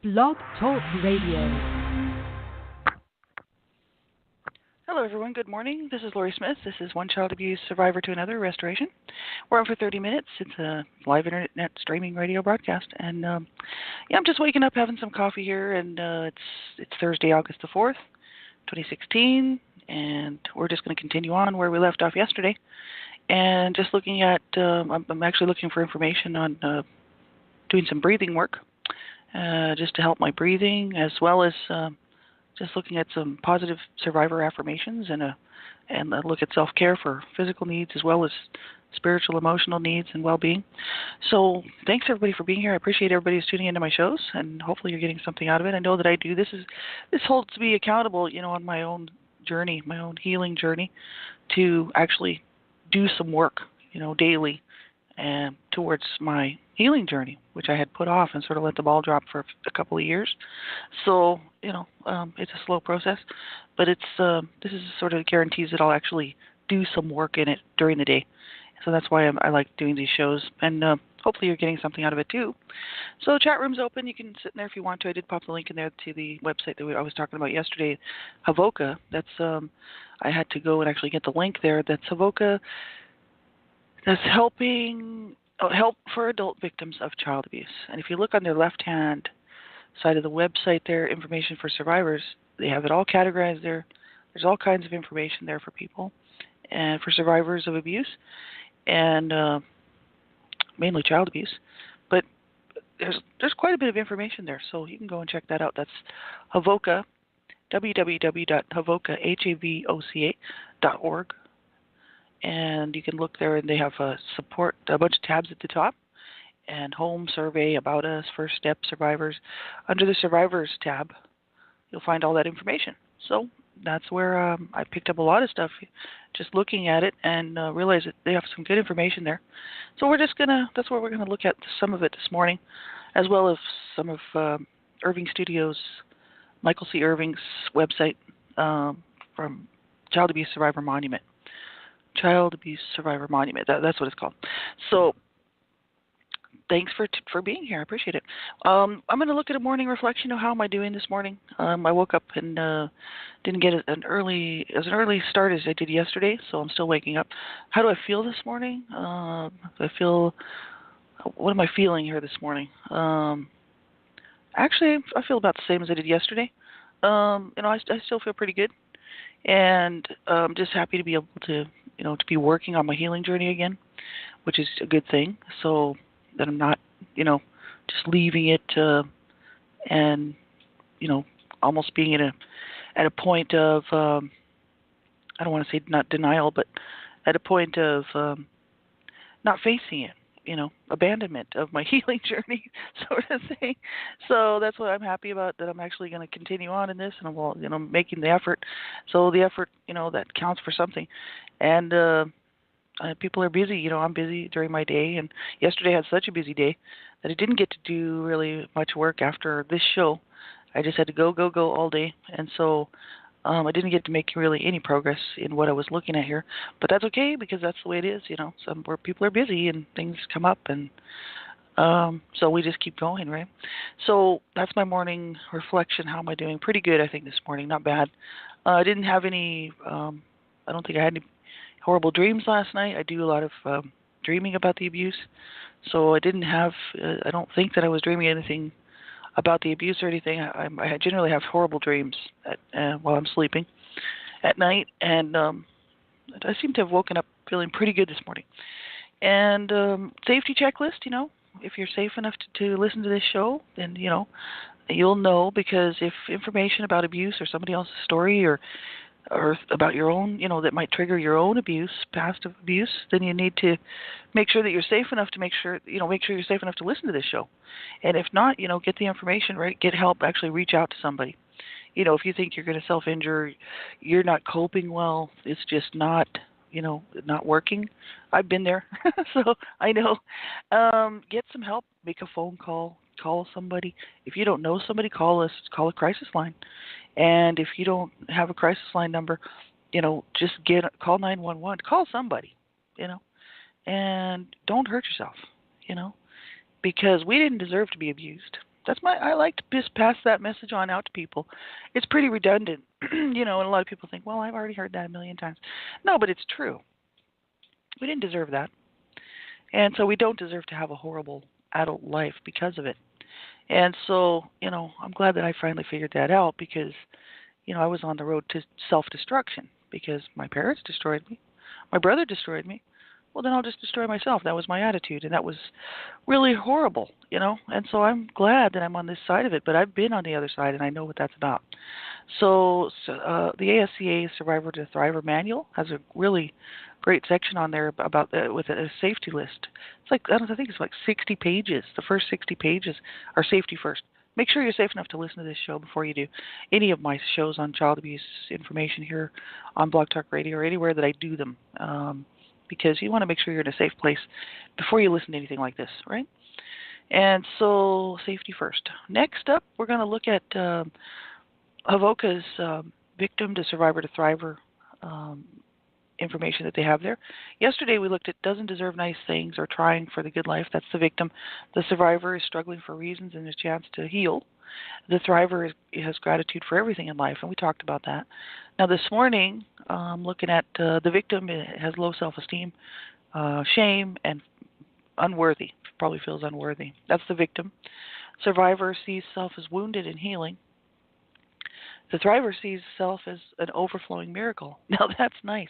Blog Talk Radio. Hello, everyone. Good morning. This is Lori Smith. This is One Child Abuse Survivor to Another Restoration. We're on for 30 minutes. It's a live internet streaming radio broadcast. And, I'm just waking up, having some coffee here. And it's Thursday, August the 4th, 2016. And we're just going to continue on where we left off yesterday. And just looking at, I'm actually looking for information on doing some breathing work, just to help my breathing, as well as just looking at some positive survivor affirmations and a look at self-care for physical needs as well as spiritual, emotional needs and well-being. So thanks everybody for being here. I appreciate everybody who's tuning into my shows, and hopefully you're getting something out of it. I know that I do. This holds me accountable, on my own journey, my own healing journey, to actually do some work, daily, and towards my healing journey, which I had put off and sort of let the ball drop for a couple of years. So, it's a slow process, but this is sort of guarantees that I'll actually do some work in it during the day. So that's why I like doing these shows, and hopefully you're getting something out of it too. So chat room's open. You can sit in there if you want to. I did pop the link in there to the website that I was talking about yesterday, Havoka. That's I had to go and actually get the link there. That's Havoka. That's help for adult victims of child abuse. And if you look on the left-hand side of the website there, information for survivors, they have it all categorized there. There's all kinds of information there for people and for survivors of abuse and mainly child abuse. But there's quite a bit of information there, so you can go and check that out. That's Havoka, www.havoca.org. And you can look there, and they have a bunch of tabs at the top, and home, survey, about us, first step, survivors. Under the survivors tab, you'll find all that information. So that's where I picked up a lot of stuff, just looking at it, and realized that they have some good information there. So that's where we're gonna look at some of it this morning, as well as some of Irving Studios, Michael C. Irving's website from Child Abuse Survivor Monument. Child Abuse Survivor Monument. That's what it's called. So thanks for being here. I appreciate it. I'm going to look at a morning reflection of how am I doing this morning. I woke up and didn't get an early start as I did yesterday, so I'm still waking up. How do I feel this morning? What am I feeling here this morning? Actually, I feel about the same as I did yesterday. I still feel pretty good, and I'm just happy to be able to to be working on my healing journey again, which is a good thing. So that I'm not, just leaving it and, almost being at a point of, I don't want to say not denial, but at a point of not facing it, abandonment of my healing journey, sort of thing. So that's what I'm happy about, that I'm actually going to continue on in this, and I'm, making the effort. So the effort, that counts for something. And people are busy. I'm busy during my day, and yesterday I had such a busy day that I didn't get to do really much work after this show. I just had to go all day, and so I didn't get to make really any progress in what I was looking at here. But that's okay, because that's the way it is, where people are busy and things come up, and so we just keep going, right? So that's my morning reflection. How am I doing? Pretty good, I think, this morning. Not bad. I didn't have any, I don't think I had any horrible dreams last night. I do a lot of dreaming about the abuse. So I didn't have, I don't think that I was dreaming anything about the abuse or anything. I generally have horrible dreams while I'm sleeping at night, and I seem to have woken up feeling pretty good this morning. And safety checklist, if you're safe enough to listen to this show, then, you'll know, because if information about abuse or somebody else's story or about your own, that might trigger your own abuse, past abuse, then you need to make sure that you're safe enough to make sure you're safe enough to listen to this show. And if not, get the information, right? Get help, actually reach out to somebody. If you think you're going to self-injure, you're not coping well, it's just not, not working. I've been there, so I know. Get some help, make a phone call, call somebody. If you don't know somebody, call a crisis line. And if you don't have a crisis line number, just call 911. Call somebody, and don't hurt yourself, because we didn't deserve to be abused. I like to just pass that message on out to people. It's pretty redundant, and a lot of people think, well, I've already heard that a million times. No, but it's true. We didn't deserve that. And so we don't deserve to have a horrible adult life because of it. And so, I'm glad that I finally figured that out because, I was on the road to self-destruction because my parents destroyed me. My brother destroyed me. Well, then I'll just destroy myself. That was my attitude, and that was really horrible. And so I'm glad that I'm on this side of it, but I've been on the other side, and I know what that's about. So the ASCA Survivor to Thriver Manual has a really great section on there about with a safety list. It's like I think it's like 60 pages. The first 60 pages are safety first. Make sure you're safe enough to listen to this show before you do any of my shows on child abuse information here on Blog Talk Radio or anywhere that I do them, because you want to make sure you're in a safe place before you listen to anything like this, right? And so safety first. Next up, we're going to look at Avoca's Victim to Survivor to Thriver information that they have there. Yesterday we looked at doesn't deserve nice things or trying for the good life. That's the victim. The survivor is struggling for reasons and a chance to heal. The thriver has gratitude for everything in life, and we talked about that. Now this morning, looking at the victim, it has low self-esteem, shame, and unworthy. Probably feels unworthy. That's the victim. Survivor sees self as wounded and healing. The thriver sees self as an overflowing miracle. Now that's nice.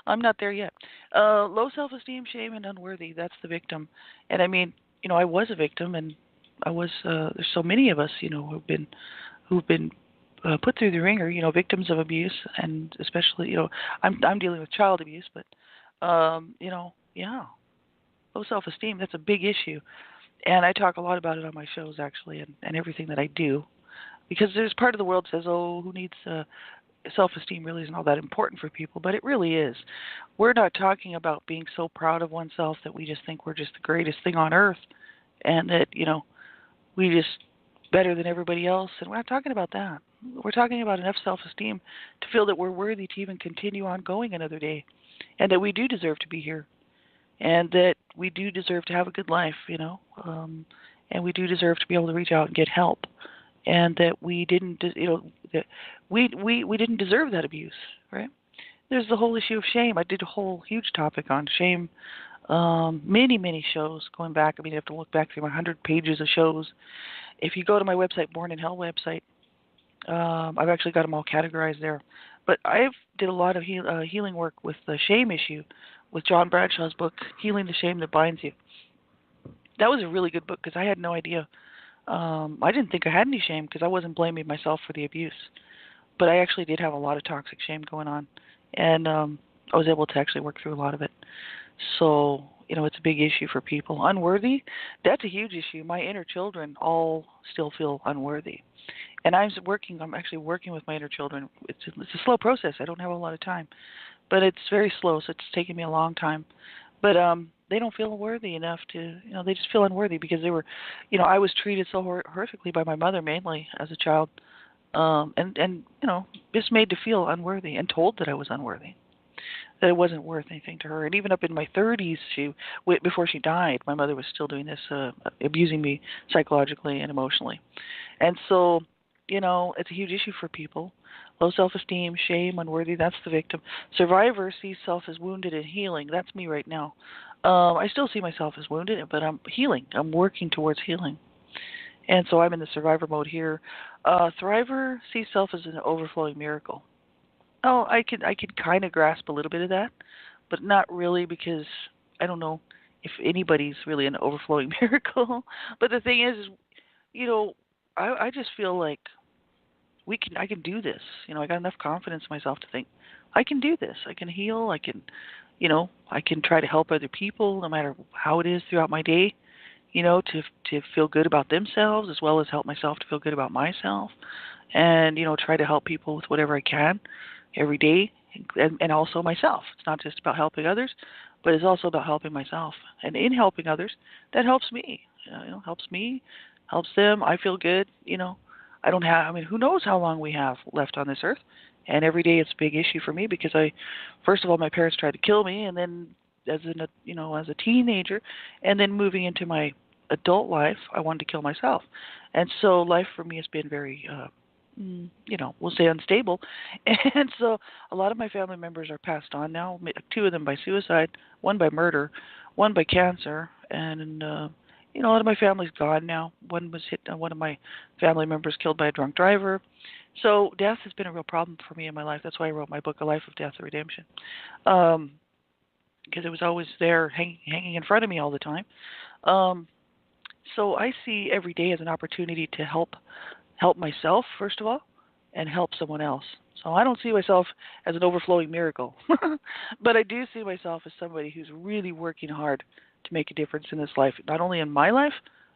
I'm not there yet. Low self-esteem, shame, and unworthy. That's the victim. And I mean, I was a victim, and I was. There's so many of us, who've been put through the ringer. Victims of abuse, and especially, I'm dealing with child abuse, but yeah, low self-esteem. That's a big issue, and I talk a lot about it on my shows actually, and everything that I do. Because there's part of the world that says, oh, who needs self-esteem really isn't all that important for people, but it really is. We're not talking about being so proud of oneself that we just think we're just the greatest thing on earth and that, we just better than everybody else. And we're not talking about that. We're talking about enough self-esteem to feel that we're worthy to even continue on going another day and that we do deserve to be here and that we do deserve to have a good life, and we do deserve to be able to reach out and get help. And that we didn't, that we didn't deserve that abuse, right? There's the whole issue of shame. I did a whole huge topic on shame, many shows going back. I mean, you have to look back through my 100 pages of shows. If you go to my website, Born in Hell website, I've actually got them all categorized there. But I've did a lot of healing work with the shame issue, with John Bradshaw's book, Healing the Shame That Binds You. That was a really good book because I had no idea. I didn't think I had any shame because I wasn't blaming myself for the abuse. But I actually did have a lot of toxic shame going on. And I was able to actually work through a lot of it. So, it's a big issue for people. Unworthy, that's a huge issue. My inner children all still feel unworthy. And I'm actually working with my inner children. It's a slow process. I don't have a lot of time. But it's very slow, so it's taken me a long time. But they don't feel worthy enough to, they just feel unworthy because they were, I was treated so horrifically by my mother mainly as a child, and just made to feel unworthy and told that I was unworthy, that it wasn't worth anything to her. And even up in my 30s, before she died, my mother was still doing this, abusing me psychologically and emotionally. And so, it's a huge issue for people. Low self-esteem, shame, unworthy, that's the victim. Survivor sees self as wounded and healing. That's me right now. I still see myself as wounded, but I'm healing. I'm working towards healing. And so I'm in the survivor mode here. Thriver sees self as an overflowing miracle. Oh, I could kind of grasp a little bit of that, but not really because I don't know if anybody's really an overflowing miracle. But the thing is I just feel like I can do this. I got enough confidence in myself to think I can do this. I can heal. I can try to help other people no matter how it is throughout my day, to feel good about themselves as well as help myself to feel good about myself and, try to help people with whatever I can every day and also myself. It's not just about helping others, but it's also about helping myself. And in helping others, that helps me. Helps me, helps them. I feel good, who knows how long we have left on this earth. And every day it's a big issue for me because first of all, my parents tried to kill me, and then as a teenager, and then moving into my adult life, I wanted to kill myself. And so life for me has been very, we'll say unstable. And so a lot of my family members are passed on now, two of them by suicide, one by murder, one by cancer. And, a lot of my family's gone now. One was hit, one of my family members killed by a drunk driver. So death has been a real problem for me in my life. That's why I wrote my book, A Life of Death and Redemption. Because it was always there hanging in front of me all the time. So I see every day as an opportunity to help myself, first of all, and help someone else. So I don't see myself as an overflowing miracle, but I do see myself as somebody who's really working hard to make a difference in this life, not only in my life,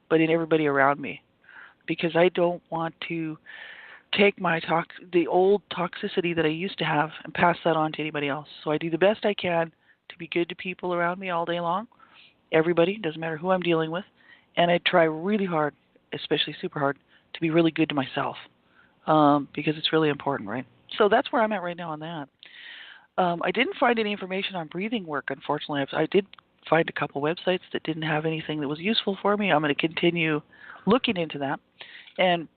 but in everybody around me, because I don't want to take the old toxicity that I used to have and pass that on to anybody else. So I do the best I can to be good to people around me all day long, everybody, doesn't matter who I'm dealing with, and I try really hard, especially super hard, to be really good to myself, because it's really important, right? So that's where I'm at right now on that. I didn't find any information on breathing work, unfortunately. I did find a couple websites that didn't have anything that was useful for me. I'm going to continue looking into that. And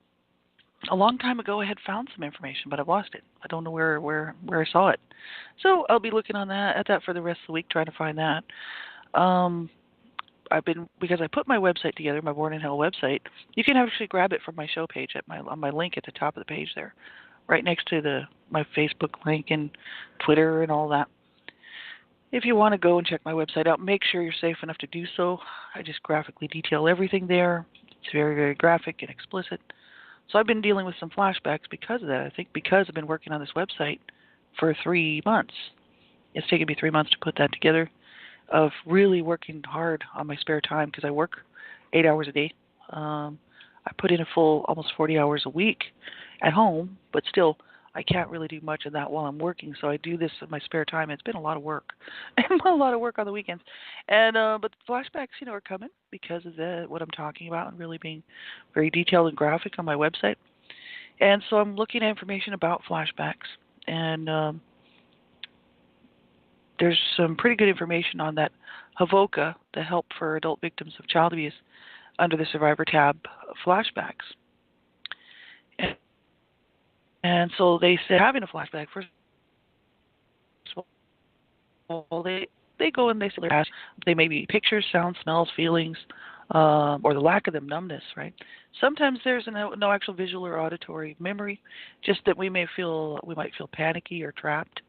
a long time ago, I had found some information, but I've lost it. I don't know where I saw it. So I'll be looking at that for the rest of the week, trying to find that. Because I put my website together, my Born in Hell website. You can actually grab it from my show page on my link at the top of the page there, right next to my Facebook link and Twitter and all that. If you want to go and check my website out, make sure you're safe enough to do so. I just graphically detail everything there. It's very, very graphic and explicit. So I've been dealing with some flashbacks because of that. I think because I've been working on this website for 3 months. It's taken me 3 months to put that together, of really working hard on my spare time, because I work 8 hours a day. I put in a full almost 40 hours a week at home, but still I can't really do much of that while I'm working. So I do this in my spare time. It's been a lot of work, and a lot of work on the weekends. And but the flashbacks, are coming because of what I'm talking about and really being very detailed and graphic on my website. And so I'm looking at information about flashbacks, and there's some pretty good information on that HAVOCA, the Help for Adult Victims of Child Abuse, under the Survivor tab, flashbacks. And so they said having a flashback, first of all, they go and they say they may be pictures, sounds, smells, feelings, or the lack of them, numbness, right? Sometimes there's no actual visual or auditory memory, just that we might feel panicky or trapped.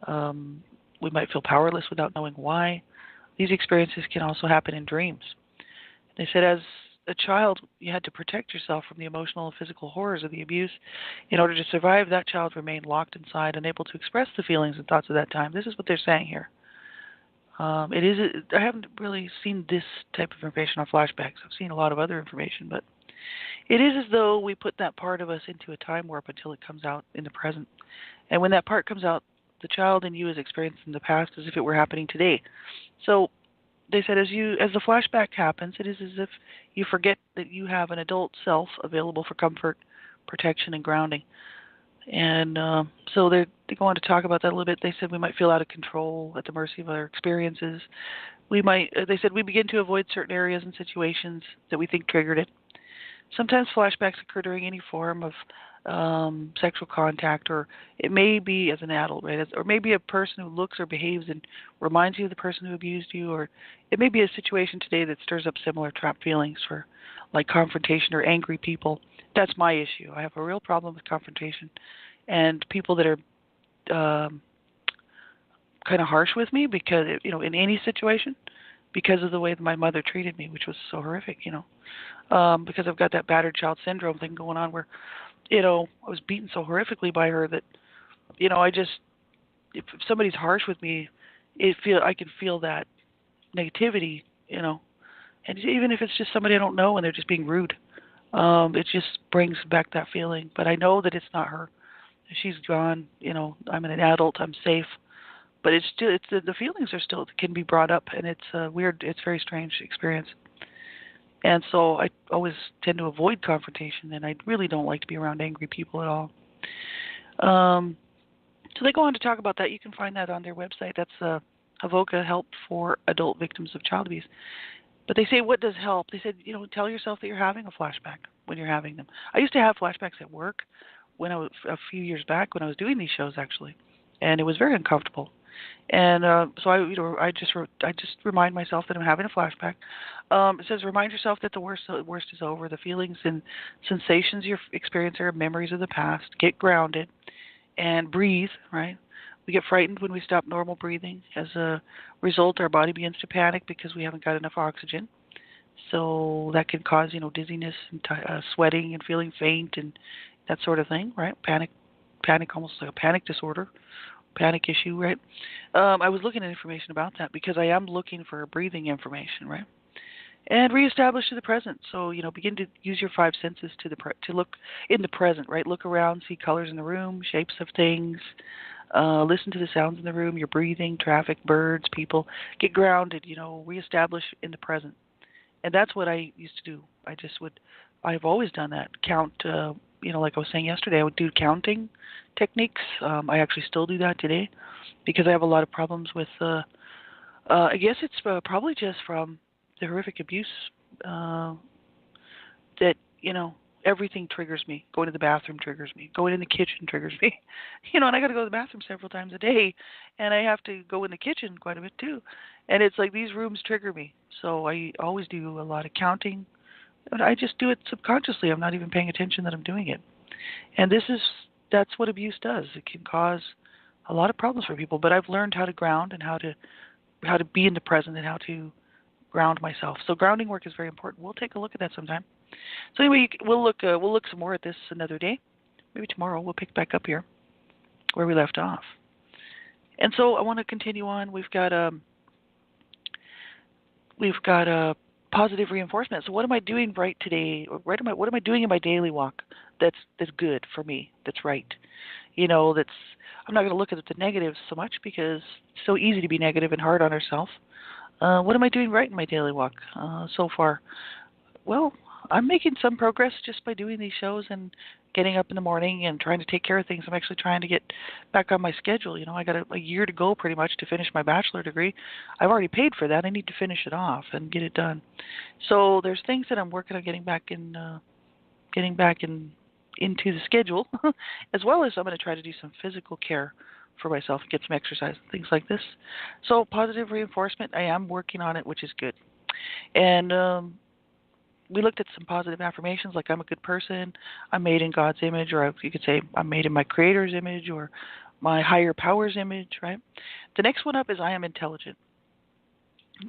We might feel powerless without knowing why. These experiences can also happen in dreams. They said as a child, you had to protect yourself from the emotional and physical horrors of the abuse. In order to survive, that child remained locked inside, unable to express the feelings and thoughts of that time. This is what they're saying here. I haven't really seen this type of information on flashbacks. I've seen a lot of other information, but it is as though we put that part of us into a time warp until it comes out in the present. And when that part comes out, the child in you is experiencing the past as if it were happening today. So they said as the flashback happens, it is as if you forget that you have an adult self available for comfort, protection, and grounding. And so they go on to talk about that a little bit. They said we might feel out of control, at the mercy of our experiences. They said we begin to avoid certain areas and situations that we think triggered it. Sometimes flashbacks occur during any form of sexual contact, or it may be as an adult, right? Or maybe a person who looks or behaves and reminds you of the person who abused you, or it may be a situation today that stirs up similar trapped feelings for like confrontation or angry people. That's my issue. I have a real problem with confrontation and people that are kind of harsh with me because, in any situation, because of the way that my mother treated me, which was so horrific, because I've got that battered child syndrome thing going on where, I was beaten so horrifically by her that, if somebody's harsh with me, I can feel that negativity, and even if it's just somebody I don't know and they're just being rude, it just brings back that feeling. But I know that it's not her. She's gone. I'm an adult. I'm safe. But it's still, the feelings are still can be brought up, and it's weird. It's a very strange experience. And so I always tend to avoid confrontation, and I really don't like to be around angry people at all. So they go on to talk about that. You can find that on their website. That's HAVOCA, Help for Adult Victims of Child Abuse. But they say what does help? They said, tell yourself that you're having a flashback when you're having them. I used to have flashbacks at work when I was a few years back when I was doing these shows actually, and it was very uncomfortable. And so I just remind myself that I'm having a flashback. It says remind yourself that the worst is over. The feelings and sensations you're experiencing are memories of the past. Get grounded and breathe. Right. We get frightened when we stop normal breathing. As a result, our body begins to panic because we haven't got enough oxygen. So that can cause dizziness and sweating and feeling faint and that sort of thing. Right. Panic, almost like a panic disorder. Panic issue, right? I was looking at information about that because I am looking for breathing information, right? And reestablish to the present. So begin to use your five senses to look in the present, right? Look around, see colors in the room, shapes of things, listen to the sounds in the room, your breathing, traffic, birds, people. Get grounded. Reestablish in the present. And that's what I used to do. I've always done that. Count, like I was saying yesterday, I would do counting techniques. I actually still do that today because I have a lot of problems with, I guess it's probably just from the horrific abuse that, everything triggers me. Going to the bathroom triggers me. Going in the kitchen triggers me. And I got to go to the bathroom several times a day, and I have to go in the kitchen quite a bit too. And it's like these rooms trigger me. So I always do a lot of counting. But I just do it subconsciously. I'm not even paying attention that I'm doing it. And that's what abuse does. It can cause a lot of problems for people. But I've learned how to ground and how to be in the present and how to ground myself. So grounding work is very important. We'll take a look at that sometime. So anyway, we'll look some more at this another day. Maybe tomorrow we'll pick back up here where we left off. And so I want to continue on. We've got a positive reinforcement. So what am I doing right today? What am I doing in my daily walk that's good for me? That's right. I'm not going to look at the negatives so much because it's so easy to be negative and hard on ourselves. What am I doing right in my daily walk so far? Well, I'm making some progress just by doing these shows and getting up in the morning and trying to take care of things. I'm actually trying to get back on my schedule. I got a year to go pretty much to finish my bachelor degree. I've already paid for that. I need to finish it off and get it done. So there's things that I'm working on getting back into the schedule, as well as I'm going to try to do some physical care for myself and get some exercise and things like this. So positive reinforcement, I am working on it, which is good. And we looked at some positive affirmations like I'm a good person, I'm made in God's image, or you could say I'm made in my Creator's image or my higher power's image, right? The next one up is I am intelligent.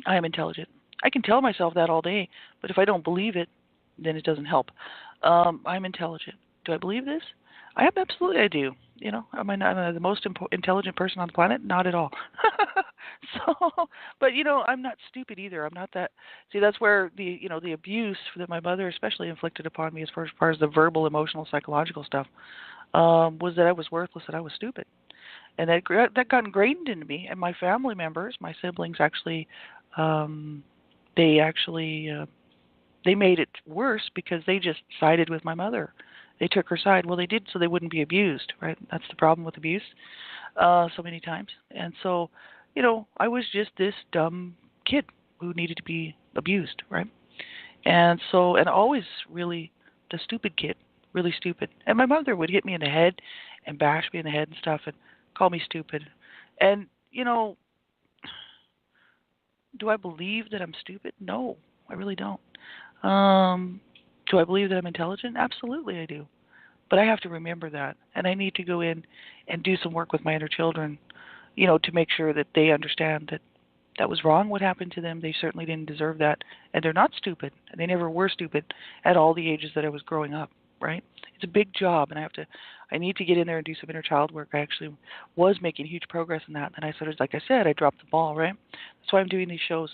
I am intelligent. I can tell myself that all day, but if I don't believe it, then it doesn't help. I'm intelligent. Do I believe this? Absolutely I do. Am I the most intelligent person on the planet? Not at all. But I'm not stupid either. I'm not that. See, that's where the abuse that my mother especially inflicted upon me as far as the verbal, emotional, psychological stuff was that I was worthless, that I was stupid, and that got ingrained into me. And my family members, my siblings, actually, they made it worse because they just sided with my mother. They took her side. Well, they did so they wouldn't be abused, right? That's the problem with abuse so many times. And so, I was just this dumb kid who needed to be abused, right? And always really the stupid kid, really stupid. And my mother would hit me in the head and bash me in the head and stuff and call me stupid. And, do I believe that I'm stupid? No, I really don't. Do I believe that I'm intelligent? Absolutely I do. But I have to remember that. And I need to go in and do some work with my inner children, to make sure that they understand that that was wrong what happened to them. They certainly didn't deserve that. And they're not stupid. And they never were stupid at all the ages that I was growing up, right? It's a big job, and I need to get in there and do some inner child work. I actually was making huge progress in that. And I sort of, like I said, I dropped the ball, right? That's why I'm doing these shows.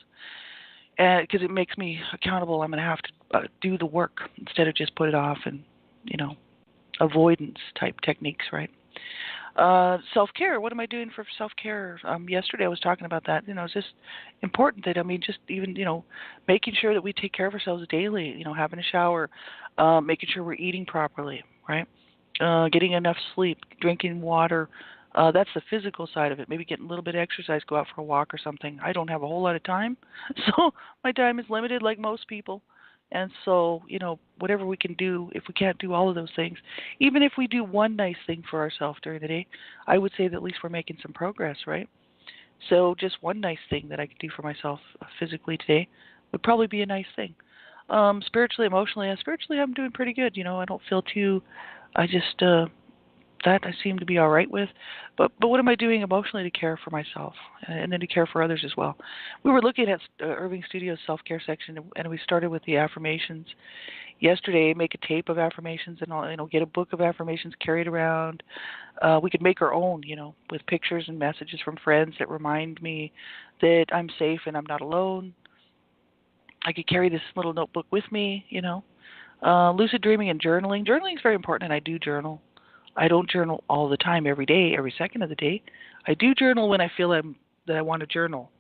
Because it makes me accountable. I'm going to have to do the work instead of just put it off and, avoidance type techniques, right? Self-care. What am I doing for self-care? Yesterday I was talking about that. It's just important that, just even, making sure that we take care of ourselves daily, having a shower, making sure we're eating properly, right? Getting enough sleep, drinking water, That's the physical side of it. Maybe getting a little bit of exercise, go out for a walk or something. I don't have a whole lot of time, so my time is limited like most people. And so, whatever we can do, if we can't do all of those things, even if we do one nice thing for ourselves during the day, I would say that at least we're making some progress, right? So just one nice thing that I could do for myself physically today would probably be a nice thing. Spiritually, emotionally, spiritually I'm doing pretty good. I don't feel too, I just, that I seem to be all right with. But what am I doing emotionally to care for myself and then to care for others as well? We were looking at Irving Studios self-care section, and we started with the affirmations yesterday. Make a tape of affirmations, and I'll get a book of affirmations, carry it around. We could make our own, with pictures and messages from friends that remind me that I'm safe and I'm not alone. I could carry this little notebook with me. Lucid dreaming and journaling. Journaling is very important, and I do journal. I don't journal all the time, every day, every second of the day. I do journal when I feel that I want to journal,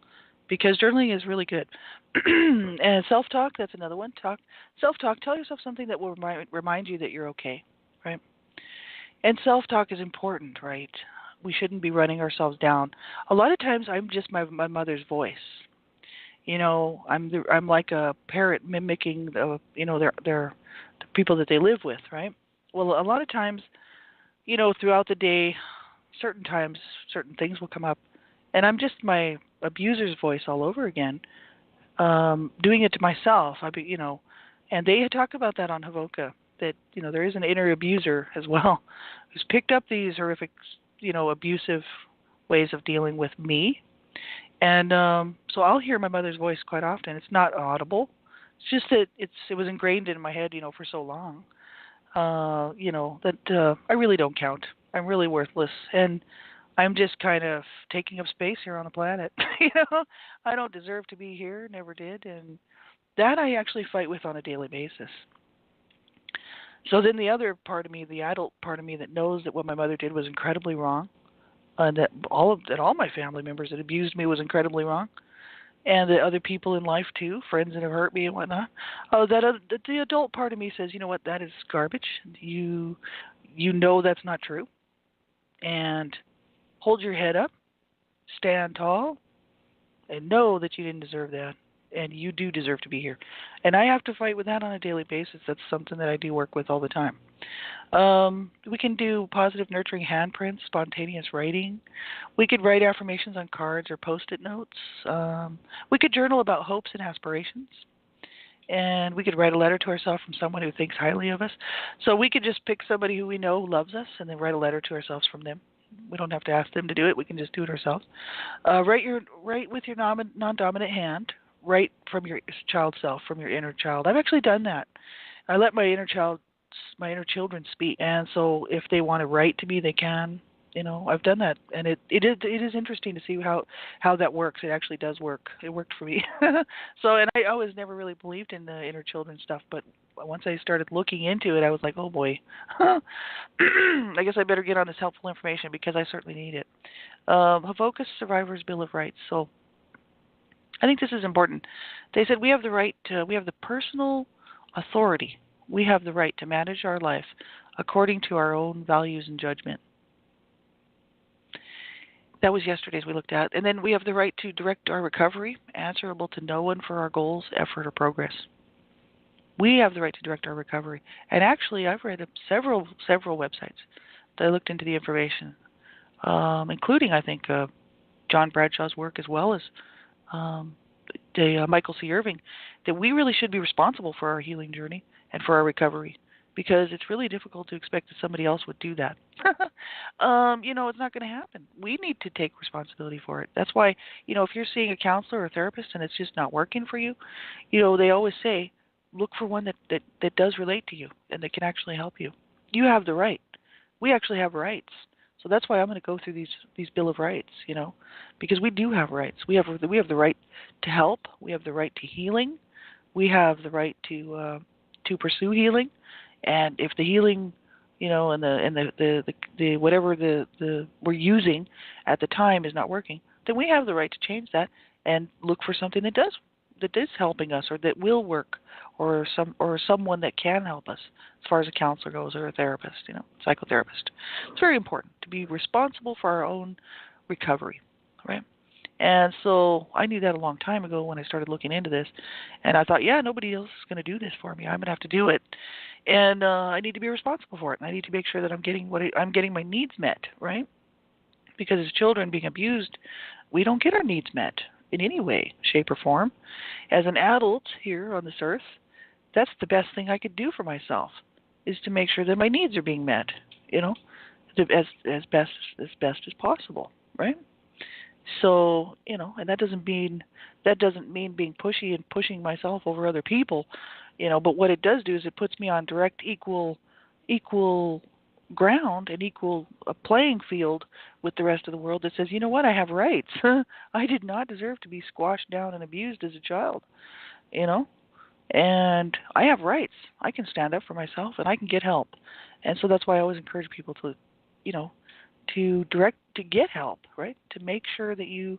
because journaling is really good. And self-talk, that's another one. Self-talk, tell yourself something that will remind you that you're okay, right? And self-talk is important, right? We shouldn't be running ourselves down. A lot of times I'm just my mother's voice. I'm like a parrot mimicking the people that they live with, right? Well, a lot of times, throughout the day, certain times, certain things will come up, and I'm just my abuser's voice all over again, doing it to myself. And they talk about that on Havoka, that there is an inner abuser as well, who's picked up these horrific, abusive ways of dealing with me, and so I'll hear my mother's voice quite often. It's not audible. It's just that it was ingrained in my head, for so long. That I really don't count. I'm really worthless, and I'm just kind of taking up space here on the planet. I don't deserve to be here, never did, and that I actually fight with on a daily basis. So then the other part of me, the adult part of me that knows that what my mother did was incredibly wrong, and that all my family members that abused me was incredibly wrong, and the other people in life too, friends that have hurt me and whatnot. The adult part of me says, you know what, that is garbage. You know that's not true, and hold your head up, stand tall, and know that you didn't deserve that, and you do deserve to be here. And I have to fight with that on a daily basis. That's something that I do work with all the time. We can do positive nurturing handprints, spontaneous writing. We could write affirmations on cards or post-it notes. We could journal about hopes and aspirations. And we could write a letter to ourselves from someone who thinks highly of us. So we could just pick somebody who we know loves us and then write a letter to ourselves from them. We don't have to ask them to do it. We can just do it ourselves. Write with your non-dominant hand. Write from your child self, from your inner child. I've actually done that. I let my inner children speak, and so if they want to write to me, they can. I've done that, and it is interesting to see how that works. It actually does work. It worked for me. So, and I always never really believed in the inner children stuff, but once I started looking into it, I was like, oh boy, I guess I better get on this helpful information because I certainly need it. Havoca's Survivor's Bill of Rights. So I think this is important. They said we have the personal authority. We have the right to manage our life according to our own values and judgment. That was yesterday's we looked at. And then we have the right to direct our recovery, answerable to no one for our goals, effort, or progress. We have the right to direct our recovery. And actually, I've read several websites that I looked into the information, including, I think, John Bradshaw's work as well as Michael C. Irving, that we really should be responsible for our healing journey and for our recovery, because it's really difficult to expect that somebody else would do that. It's not going to happen. We need to take responsibility for it. That's why, if you're seeing a counselor or a therapist and it's just not working for you, they always say, look for one that does relate to you and that can actually help you. You have the right. We actually have rights. So that's why I'm going to go through these Bill of Rights, because we do have rights. We have the right to help. We have the right to healing. We have the right to pursue healing. And if the healing, and the whatever the we're using at the time is not working, then we have the right to change that and look for something that is helping us or that will work or someone that can help us as far as a counselor goes or a therapist, psychotherapist. It's very important to be responsible for our own recovery, right? And so I knew that a long time ago when I started looking into this, and I thought, yeah, nobody else is going to do this for me. I'm going to have to do it, and I need to be responsible for it. And I need to make sure that I'm getting my needs met, right? Because as children being abused, we don't get our needs met in any way, shape, or form. As an adult here on this earth, that's the best thing I could do for myself, is to make sure that my needs are being met, as best as possible, right? So, and that doesn't mean being pushy and pushing myself over other people, but what it does do is it puts me on direct equal ground and equal playing field with the rest of the world that says, you know what, I have rights. I did not deserve to be squashed down and abused as a child, and I have rights. I can stand up for myself and I can get help. And so that's why I always encourage people to, to get help, right? To make sure that you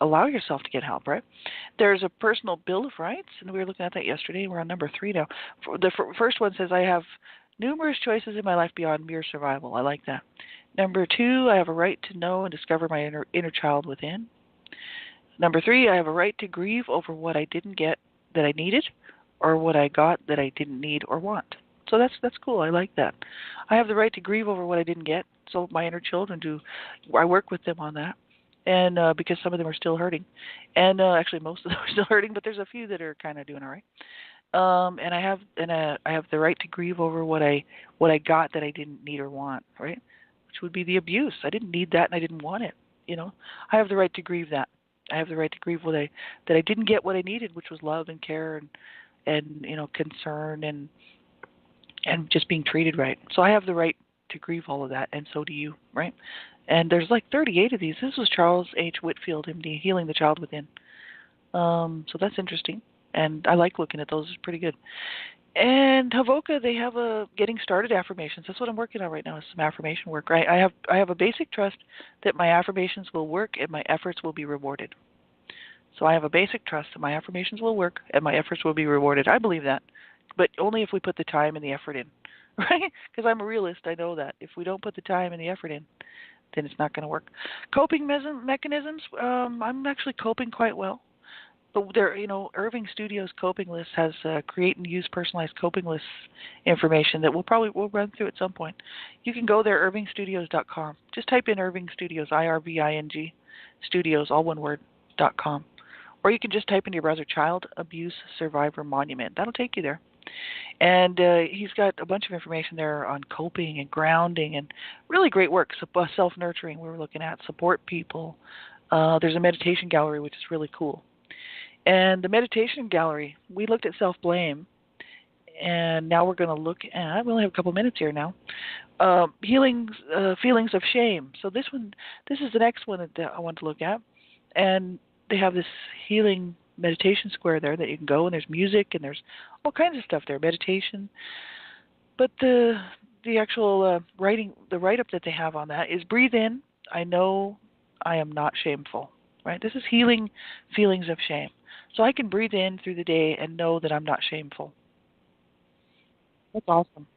allow yourself to get help, right? There's a personal bill of rights, and we were looking at that yesterday. We're on number 3 now. The first one says, I have numerous choices in my life beyond mere survival. I like that. Number 2, I have a right to know and discover my inner child within. Number 3, I have a right to grieve over what I didn't get that I needed, or what I got that I didn't need or want. So that's cool. I like that. I have the right to grieve over what I didn't get. So my inner children I work with them on that, and because some of them are still hurting, and actually most of them are still hurting, but there's a few that are kind of doing all right. And I have the right to grieve over what I got that I didn't need or want, right? Which would be the abuse. I didn't need that and I didn't want it. I have the right to grieve that. I have the right to grieve that I didn't get what I needed, which was love and care and concern and just being treated right. So I have the right to grieve all of that, and so do you, right? And there's like 38 of these. This was Charles H. Whitfield, MD, Healing the Child Within. So that's interesting, and I like looking at those. It's pretty good. And Havoka, they have a getting started affirmations. That's what I'm working on right now, is some affirmation work. Right? I have a basic trust that my affirmations will work and my efforts will be rewarded. So I have a basic trust that my affirmations will work and my efforts will be rewarded. I believe that, but only if we put the time and the effort in, right? Because I'm a realist. I know that if we don't put the time and the effort in, then it's not going to work. Coping mechanisms. I'm actually coping quite well. But there, Irving Studios coping list has create and use personalized coping lists information that we'll run through at some point. You can go there, irvingstudios.com. Just type in Irving Studios, IRVING Studios, all one word, .com. Or you can just type in your browser, Child Abuse Survivor Monument. That'll take you there. And he's got a bunch of information there on coping and grounding and really great work. Self-nurturing we were looking at, support people. There's a meditation gallery, which is really cool. And the meditation gallery, we looked at self-blame, and now we're going to look at, we only have a couple minutes here now, feelings of shame. So this is the next one that I want to look at. And they have this healing meditation square there that you can go, and there's music, and there's all kinds of stuff there, meditation. But the actual the write-up that they have on that is, breathe in, I know I am not shameful, right? This is healing feelings of shame. So I can breathe in through the day and know that I'm not shameful. That's awesome.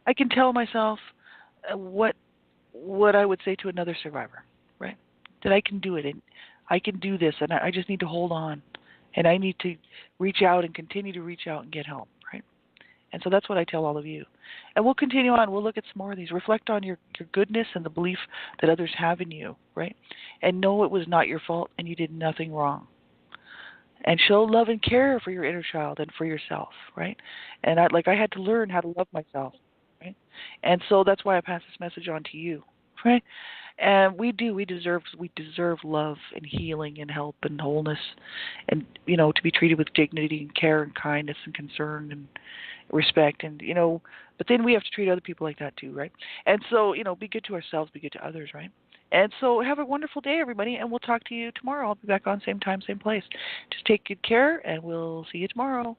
I can tell myself what I would say to another survivor, right? That I can do it, and I can do this, and I just need to hold on, and I need to reach out and continue to reach out and get help, right? And so that's what I tell all of you. And we'll continue on. We'll look at some more of these. Reflect on your goodness and the belief that others have in you, right? And know it was not your fault and you did nothing wrong. And show love and care for your inner child and for yourself, right? And I had to learn how to love myself, right? And so that's why I pass this message on to you, right? And we deserve love and healing and help and wholeness, and to be treated with dignity and care and kindness and concern and respect, and but then we have to treat other people like that too, right? And so be good to ourselves, be good to others, right? And so have a wonderful day, everybody, and we'll talk to you tomorrow. I'll be back on same time, same place. Just take good care, and we'll see you tomorrow.